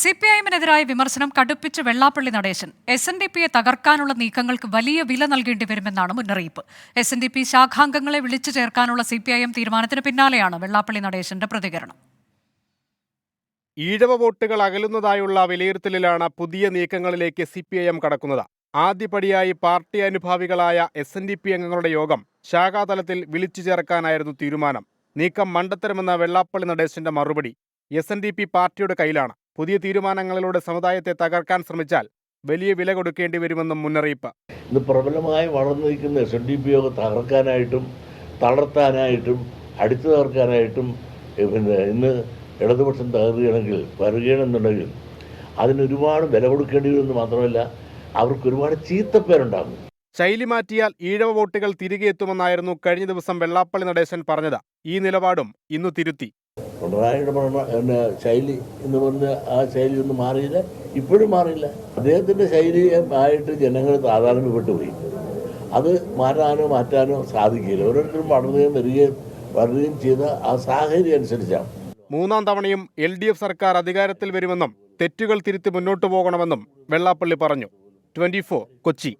CPIഎമ്മിനെതിരായ വിമർശനം കടുപ്പിച്ച് വെള്ളാപ്പള്ളി നടേശൻ. SNDPയെ തകർക്കാനുള്ള നീക്കങ്ങൾക്ക് വലിയ വില നൽകേണ്ടി വരുമെന്നാണ് മുന്നറിയിപ്പ്. SNDP ശാഖാംഗങ്ങളെ വിളിച്ചു ചേർക്കാനുള്ള CPIഎം തീരുമാനത്തിന് പിന്നാലെയാണ് വെള്ളാപ്പള്ളി നടേശന്റെ പ്രതികരണം. ഈഴവ വോട്ടുകൾ അകലുന്നതായുള്ള വിലയിരുത്തലിലാണ് പുതിയ നീക്കങ്ങളിലേക്ക് CPIഎം കടക്കുന്നത്. ആദ്യപടിയായി പാർട്ടി അനുഭാവികളായ SNDP അംഗങ്ങളുടെ യോഗം ശാഖാതലത്തിൽ വിളിച്ചു ചേർക്കാനായിരുന്നു തീരുമാനം. നീക്കം മണ്ടത്തരമെന്ന വെള്ളാപ്പള്ളി നടേശന്റെ മറുപടി. SNDP പാർട്ടിയുടെ കയ്യിലാണ്. പുതിയ തീരുമാനങ്ങളിലൂടെ സമുദായത്തെ തകർക്കാൻ ശ്രമിച്ചാൽ വലിയ വില കൊടുക്കേണ്ടി വരുമെന്നും മുന്നറിയിപ്പ്. ഇന്ന് പ്രബലമായി വളർന്നിരിക്കുന്ന SNDP യോഗം തകർക്കാനായിട്ടും തളർത്താനായിട്ടും അടിച്ചു തകർക്കാനായിട്ടും ഇന്ന് ഇടതുപക്ഷം വരികയാണെന്നുണ്ടെങ്കിൽ അതിനൊരുപാട് വില കൊടുക്കേണ്ടി വരുമെന്ന് മാത്രമല്ല അവർക്ക് ഒരുപാട് ചീത്തപ്പേരുണ്ടാകും. ശൈലി മാറ്റിയാൽ ഈഴവ വോട്ടുകൾ തിരികെ എത്തുമെന്നായിരുന്നു കഴിഞ്ഞ ദിവസം വെള്ളാപ്പള്ളി നടേശൻ പറഞ്ഞത്. ഈ നിലപാടും ഇന്ന് തിരുത്തി. പിണറായിയുടെ ശൈലി എന്ന് പറഞ്ഞ ആ ശൈലി ഒന്നും മാറിയില്ല, ഇപ്പോഴും മാറിയില്ല. അദ്ദേഹത്തിൻ്റെ ശൈലിയെ ആയിട്ട് ജനങ്ങൾ താതാത്മ്യപ്പെട്ടുപോയി. അത് മാറ്റാനോ സാധിക്കില്ല. ഓരോരുത്തരും വളരുകയും ചെയ്ത ആ സാഹചര്യം അനുസരിച്ചാണ്. മൂന്നാം തവണയും LDF സർക്കാർ അധികാരത്തിൽ വരുമെന്നും തെറ്റുകൾ തിരുത്തി മുന്നോട്ടു പോകണമെന്നും വെള്ളാപ്പള്ളി പറഞ്ഞു. 24 കൊച്ചി.